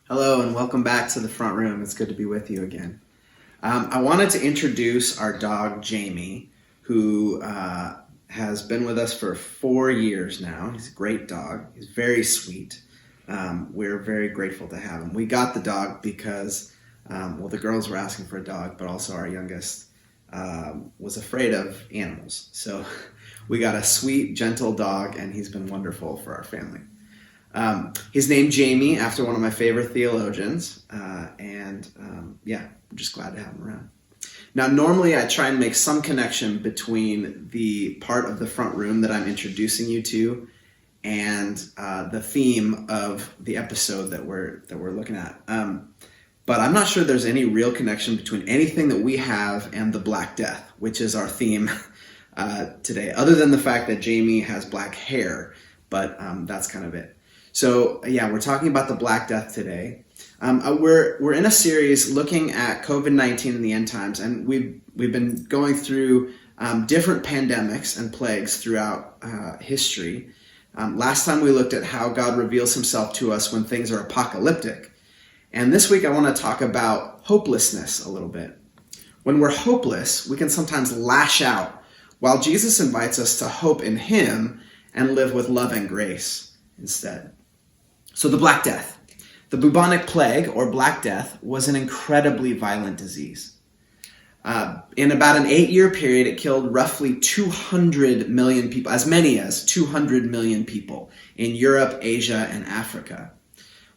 Hello and welcome back to the front room. It's good to be with you again. I wanted to introduce our dog Jamie, who has been with us for 4 years now. He's a great dog. He's very sweet. We're very grateful to have him. We got the dog because, the girls were asking for a dog, but also our youngest was afraid of animals. So we got a sweet, gentle dog, and he's been wonderful for our family. He's named Jamie after one of my favorite theologians, I'm just glad to have him around. Now, normally I try and make some connection between the part of the front room that I'm introducing you to and the theme of the episode that we're looking at. But I'm not sure there's any real connection between anything that we have and the Black Death, which is our theme today, other than the fact that Jamie has black hair, but that's kind of it. So we're talking about the Black Death today. We're in a series looking at COVID-19 in the end times, and we've been going through different pandemics and plagues throughout history. Last time we looked at how God reveals himself to us when things are apocalyptic. And this week I want to talk about hopelessness a little bit. When we're hopeless, we can sometimes lash out, while Jesus invites us to hope in him and live with love and grace instead. So the Black Death. The bubonic plague, or Black Death, was an incredibly violent disease. In about an 8-year period, it killed roughly 200 million people, as many as 200 million people in Europe, Asia, and Africa,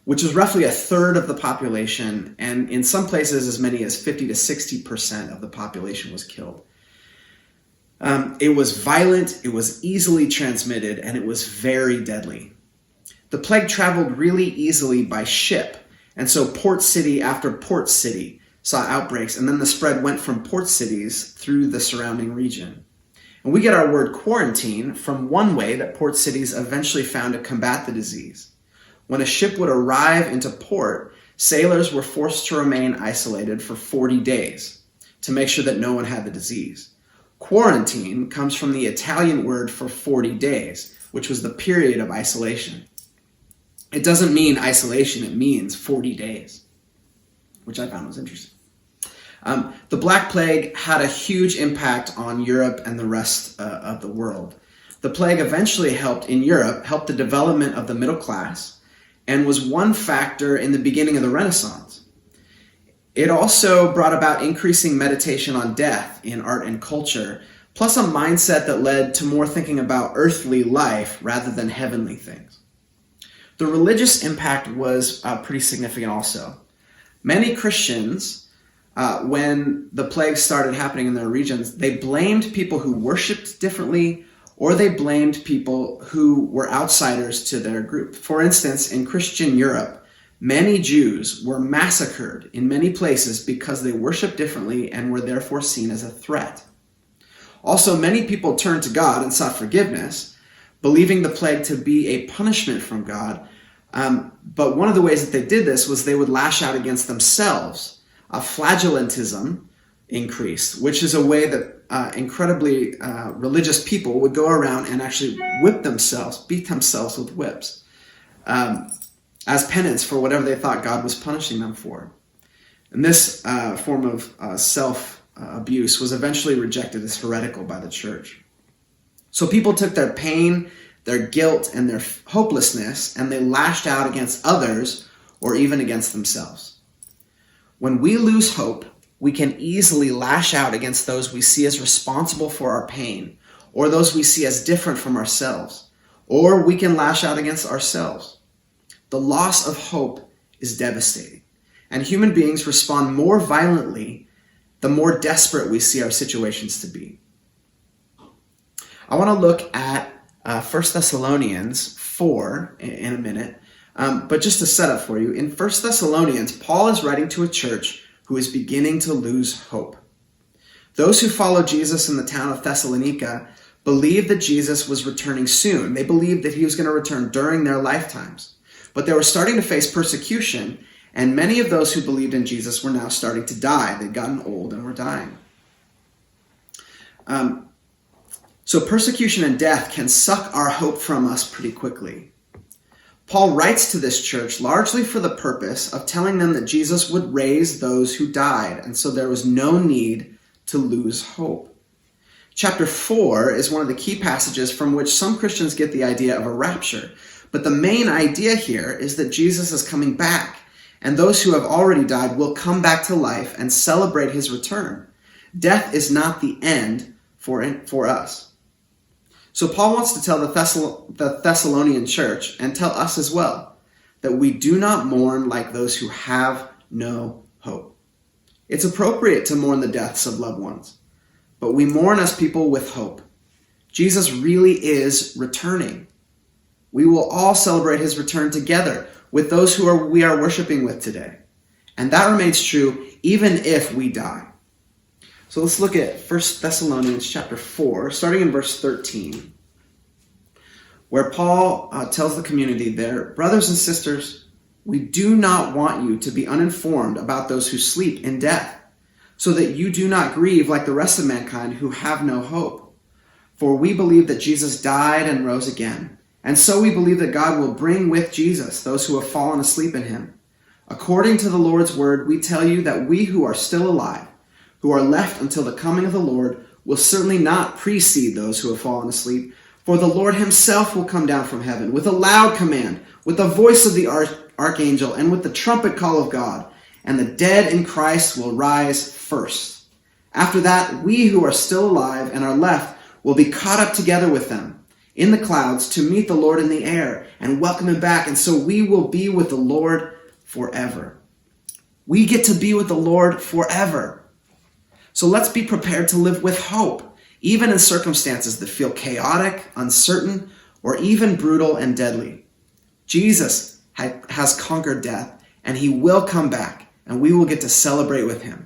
which was roughly a third of the population, and in some places as many as 50 to 60% of the population was killed. It was violent, it was easily transmitted, and it was very deadly. The plague traveled really easily by ship, and so port city after port city saw outbreaks, and then the spread went from port cities through the surrounding region. And we get our word quarantine from one way that port cities eventually found to combat the disease. When a ship would arrive into port, sailors were forced to remain isolated for 40 days to make sure that no one had the disease. Quarantine comes from the Italian word for 40 days, which was the period of isolation. It doesn't mean isolation, it means 40 days, which I found was interesting. The Black Plague had a huge impact on Europe and the rest of the world. The plague eventually helped the development of the middle class, and was one factor in the beginning of the Renaissance. It also brought about increasing meditation on death in art and culture, plus a mindset that led to more thinking about earthly life rather than heavenly things. The religious impact was pretty significant also. Many Christians, when the plague started happening in their regions, they blamed people who worshipped differently, or they blamed people who were outsiders to their group. For instance, in Christian Europe, many Jews were massacred in many places because they worshipped differently and were therefore seen as a threat. Also, many people turned to God and sought forgiveness, believing the plague to be a punishment from God. But one of the ways that they did this was they would lash out against themselves. Flagellantism increased, which is a way that incredibly religious people would go around and actually beat themselves with whips, as penance for whatever they thought God was punishing them for. And this form of self-abuse was eventually rejected as heretical by the church. So people took their pain, their guilt, and their hopelessness, and they lashed out against others or even against themselves. When we lose hope, we can easily lash out against those we see as responsible for our pain, or those we see as different from ourselves, or we can lash out against ourselves. The loss of hope is devastating, and human beings respond more violently the more desperate we see our situations to be. I want to look at 1 Thessalonians 4 in a minute, but just to set up for you, in 1 Thessalonians, Paul is writing to a church who is beginning to lose hope. Those who follow Jesus in the town of Thessalonica believed that Jesus was returning soon. They believed that he was going to return during their lifetimes. But they were starting to face persecution, and many of those who believed in Jesus were now starting to die. They'd gotten old and were dying. So persecution and death can suck our hope from us pretty quickly. Paul writes to this church largely for the purpose of telling them that Jesus would raise those who died, and so there was no need to lose hope. Chapter 4 is one of the key passages from which some Christians get the idea of a rapture. But the main idea here is that Jesus is coming back, and those who have already died will come back to life and celebrate his return. Death is not the end for us. So Paul wants to tell the Thessalonian church, and tell us as well, that we do not mourn like those who have no hope. It's appropriate to mourn the deaths of loved ones, but we mourn as people with hope. Jesus really is returning. We will all celebrate his return together with those we are worshiping with today. And that remains true even if we die. So let's look at 1 Thessalonians chapter 4, starting in verse 13, where Paul tells the community there, "Brothers and sisters, we do not want you to be uninformed about those who sleep in death, so that you do not grieve like the rest of mankind who have no hope. For we believe that Jesus died and rose again, and so we believe that God will bring with Jesus those who have fallen asleep in him. According to the Lord's word, we tell you that we who are still alive, who are left until the coming of the Lord, will certainly not precede those who have fallen asleep. For the Lord himself will come down from heaven with a loud command, with the voice of the archangel, and with the trumpet call of God. And the dead in Christ will rise first. After that, we who are still alive and are left will be caught up together with them in the clouds to meet the Lord in the air and welcome him back. And so we will be with the Lord forever." We get to be with the Lord forever. So let's be prepared to live with hope, even in circumstances that feel chaotic, uncertain, or even brutal and deadly. Jesus has conquered death, and he will come back, and we will get to celebrate with him.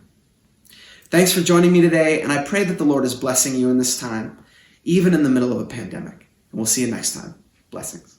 Thanks for joining me today, and I pray that the Lord is blessing you in this time, even in the middle of a pandemic. And we'll see you next time. Blessings.